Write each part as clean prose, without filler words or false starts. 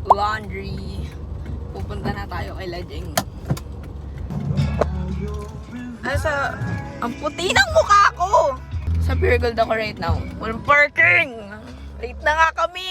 laundry. Pupunta na tayo kay Lajeng. Asa, ang puti ng mukha ko! Sa Pure Gold ako right now. Walang parking! Late na nga kami!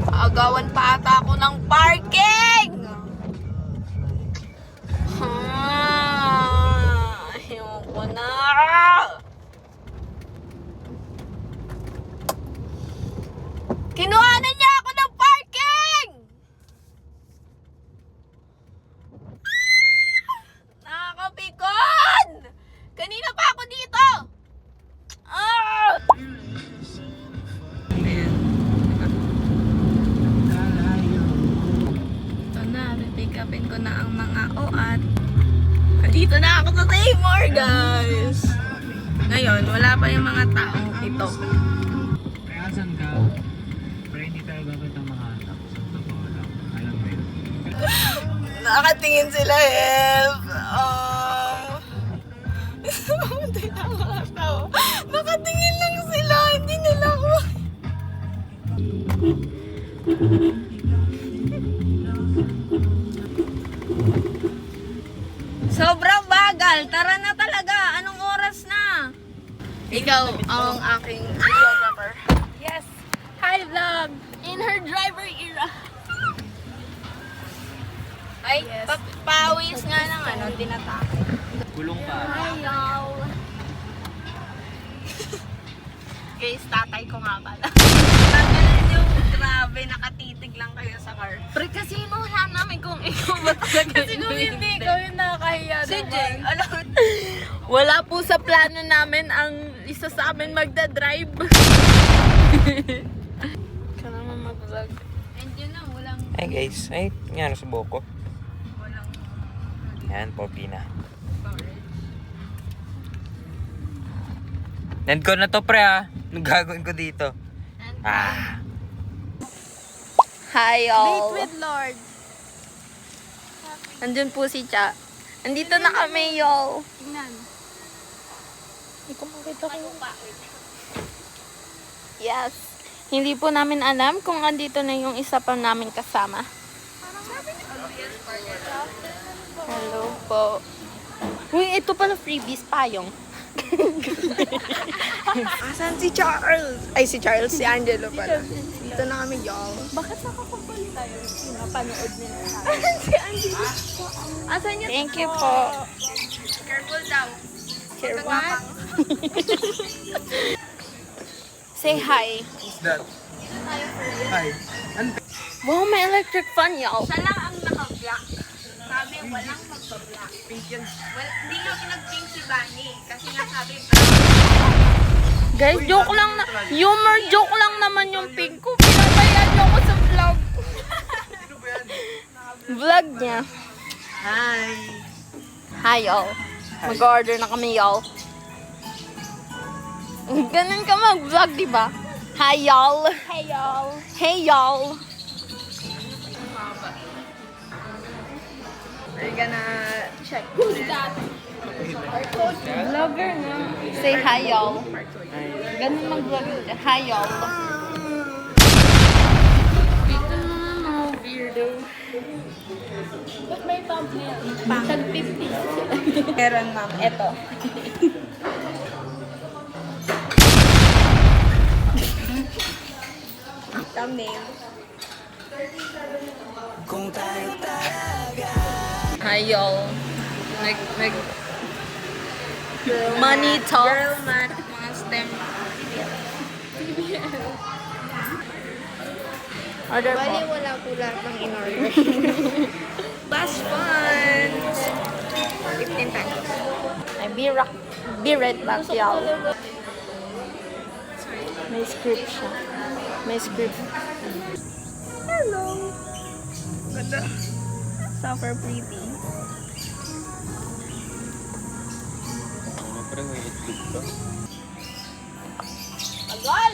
Agawan pa ata ako ng parking! Ayoko na! Kinuhanan niya ako ng parking! Nakakapikon! Kanina pa ako dito! Ito na, pipick upin ko na ang mga OAT. Dito na ako sa Seymour, guys! Ngayon, wala pa yung mga taong ito. Kaya saan ka? Pero hindi tayo gagawin ng mga anak. Alam mo yun. Nakatingin sila, help! Nakatingin lang sila, hindi nila ako. Sobrang bagal. Tara na talaga. Anong oras na? Ikaw ang aking videographer. Yes. Hi, vlog. In her driver era. Ay, yes. Pawis nga ng tinatake. Gulong pa. Hi, y'all. Guys, tatay ko nga pala. Tatay yung grabe, nakatitig lang kayo sa car. Pre, kasi inuhan namin kung ikaw ba talaga. Kasi kung hindi, ikaw yung nakakahiya. Si Jeng, alam. Wala po sa plano namin ang isa sa amin magdadrive. Ka naman mag-vlog. And yun lang, walang... Hi guys, ay, nga sa buko. Walang... Yan, Popina. storage. Land ko na to pre ah. Anong gagawin ko dito? Hi, y'all. Date with Lord. Andun po si Cha. Andito na kami, y'all. Tingnan. Hindi ko makita ko. Yes. Hindi po namin alam kung andito na yung isa pa namin kasama. Hello po. Uy, ito pala freebies payong. Asan si Charles? Ay, si Charles, si Angelo pala. Dito na kami, y'all. Bakit nakakapal tayo? Pinapanood nila sa si Angelo. Asan niya? Thank you po. Careful daw. Careful. Say hi. What's that? Hi. Wow, may electric fan, y'all. Siya lang ang naka-block. Sabi, walang magpa-block. Well, hindi nga pinag-pink si Bunny. Kasi nga sabi, Guys, joke lang na. Humor joke lang naman yung pink ko. Pinabayaan niyo ako sa vlog. Vlog niya. Hi. Hi, y'all. Mag-order na kami, y'all. Ganun ka mag-vlog, di ba? Hi, y'all. hey y'all. Hey, y'all. We're gonna check. Who's that? Vlogger na. Say hi, y'all. Ganun mag-vlog. Hi, y'all. Dito na mga weirdo. Ba't may thumbnail? Tag 50. Meron, ma'am. Eto. Thumbnail. Hi, y'all. Money talk. Girl, man. Mga STEM. Order po. Bali, wala po lahat ng in-order. Last funds. 15 times. I'll be right back, y'all. May script siya. May script. Hello. Ganda. Super pretty. Pre, may itlog ka. Agal!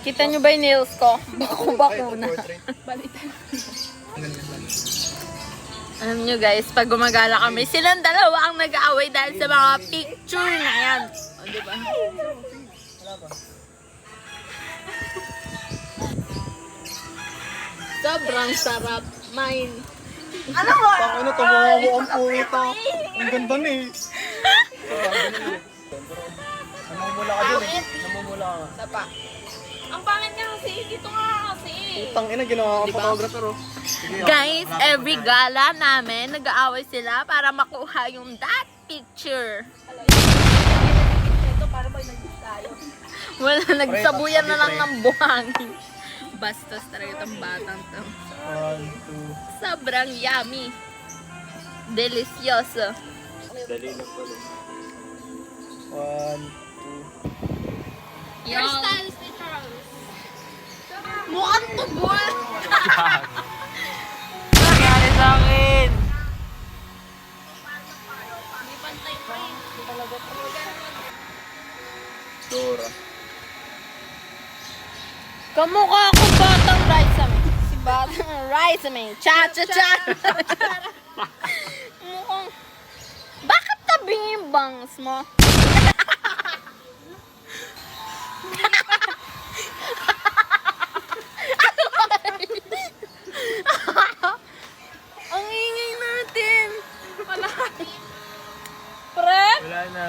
Kita nyo ba yung nails ko? Bako-bako na. Balitan. Alam nyo guys, pag gumagala kami, silang dalawa ang nag-aaway dahil sa mga picture na yan. O, diba? So, Sobrang sarap. Mine. Ano mo? Ano, tumawa mo ang puwita. Ang ganda na eh. Namumula ka dun eh. Namumula ka. Sapa. Ang pangit niya kasi. Dito nga kasi. Utang ina, ginawa kang photographer oh. Sige, Guys, every gala namin, nag-aaway sila para makuha yung that picture. Wala, nagsabuyan na lang ng buhangin. Bastos talaga itong batang to. 1, 2. Sobrang yummy. Delicioso. Dali lang pala. 1, 2. Yung mukhang tubol. Nangyari sa akin! Hindi pantay pa eh. Dora. Kamukha ko batang Raisame. Si batang Raisame. Cha-cha-cha. Mukhang... Bakit tabi yung bangs mo? Ang ingay natin. Wala. Pre? Wala na.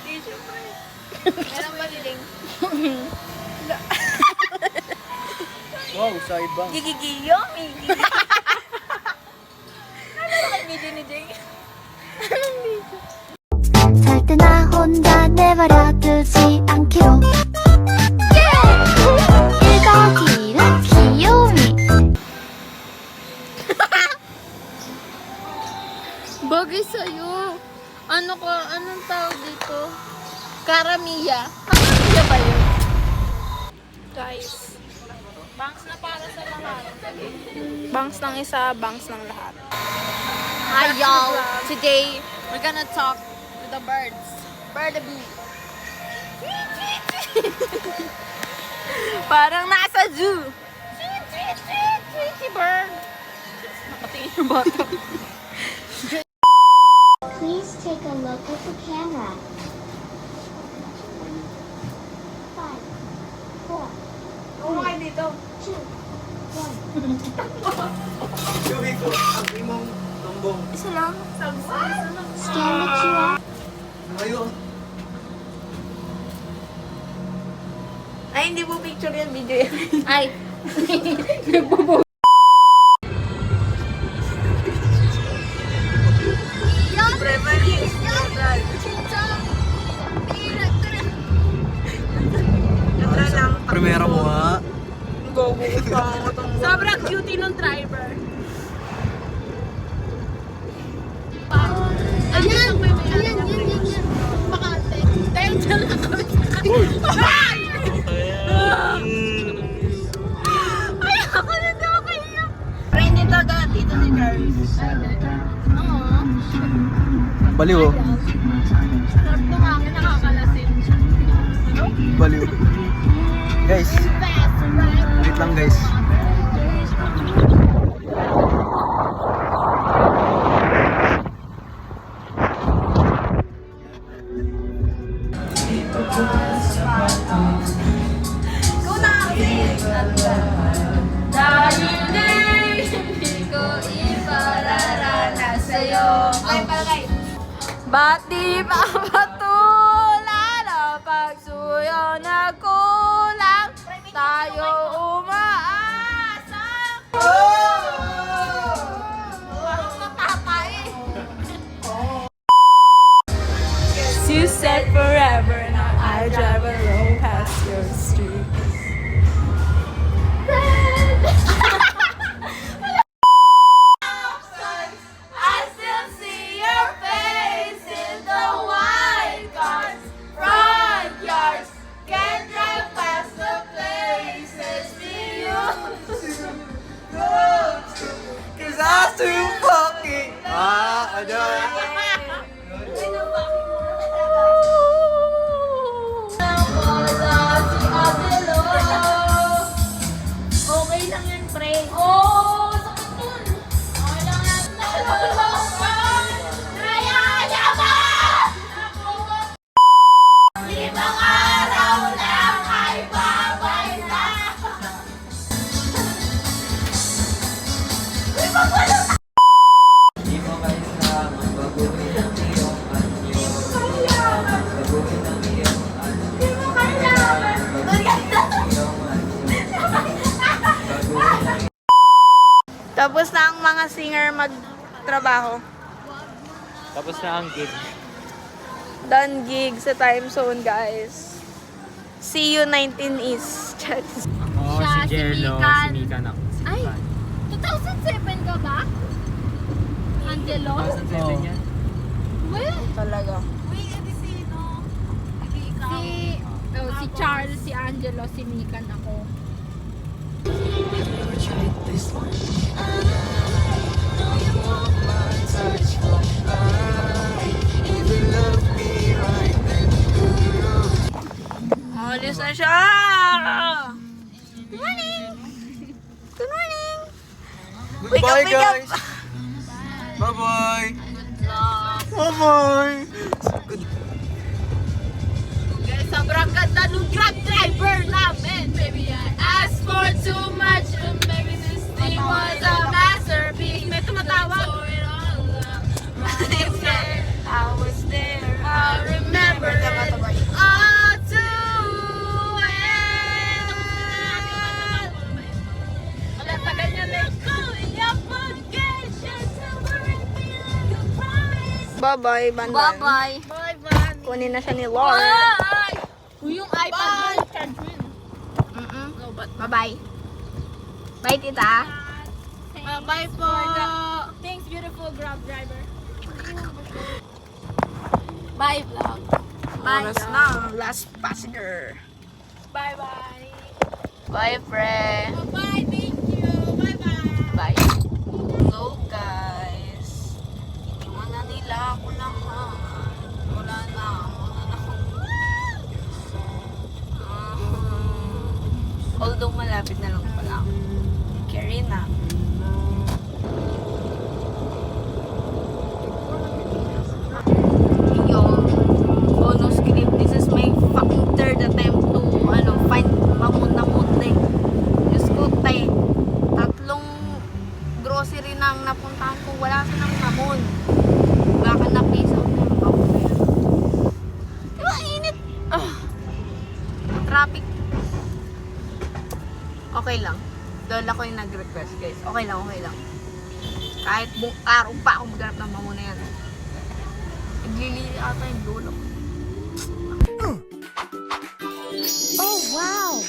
Tissue pre. Meron ba diling? Wow, side bang. Gigigiyomi. Ano ba kay video ni Jay? Anong video? 절대 나 혼자 내버려두지 않기로 일 더하기는 귀요미 Bagay sa'yo. Ano ka? Anong tawag dito? Karamiya. Karamiya ba yun? Guys. Banks na para sa lahat. Banks ng isa, banks ng lahat. Hi y'all! Today, we're gonna talk to the birds. Birdabee. Parang nasa zoo. Tweety bird. Nakatingin yung bata. Please take a look at the camera 5, 4, Ano kayo dito? 2, 1 Sabi ko, ang imong tumbong. Isa lang. Scan the QR Ngayon. Ay, hindi po picture yan, video yan. Ay. Tara lang. Primera mo ha. Sobrang cutie ng driver. Ayan! Ayan! Makate. Dahil dyan lang kami sa Ay! Ay, ako na daw kayo. Friend nito dito si Charles. Oo. Baliw oh. Sarap tumangin, nakakalasin. Baliw. Guys, wait lang guys. Go na! Dahil hindi ko ipararanas sa'yo. Okay, palagay. Ba't di mapatulan ang pagsuyo na kulang? Tayo umaasa. Parang natapay. You said forever, now I drive alone past your street. I still see your face in the white cars, front yards. Can't drive past the places we used to go to. Cause I still fucking. Ano? mga singer magtrabaho. Tapos na ang gig. Done gig sa time zone, guys. See you 19 East. Oo, Siya, si si Jello, Mikan. si Mikan ako. Si Ay! Mikan. 2007 ka ba? Angelo? 2007 yan. Well, Talaga. si Charles, si Angelo, si Mikan ako. Alis na siya! Good morning! Good morning! Wake up, wake up! Bye-bye! Bye-bye! Guys, sobrang ganda nung grab driver namin. Baby, I asked for too much. Maybe this thing was a masterpiece. May tumatawag. I was there. I remember it all too well. Wala pa ganyan eh. Bye-bye, Bandan. Bye-bye. Bye-bye. Kunin na siya ni Lord. Bye! Yung iPad mo, charge mo yun. Bye-bye. Bye, tita. Bye po. Thanks, beautiful Grab driver. Bye, vlog. Bye, Oras na. Last passenger. Bye-bye. Bye, friend. Bye-bye. Thank you. Bye-bye. Bye. Hello, guys. Iniwan na nila ako lahat. Wala na. Although malapit na lang pala ako. Carry na. Yung bonus script. This is my fucking third attempt to find mamunta-munta. Diyos ko, tay. Tatlong grocery na ang napuntahan ko. Wala silang mamon. Baka na-piece out na yung mamon na yan. Diba, init? Traffic. Okay lang. Dahil ako yung nag-request, guys. Okay lang, okay lang. Kahit buong araw pa ako maghanap ng mamon na yan. Naglilili ata yung dulo. Oh, wow.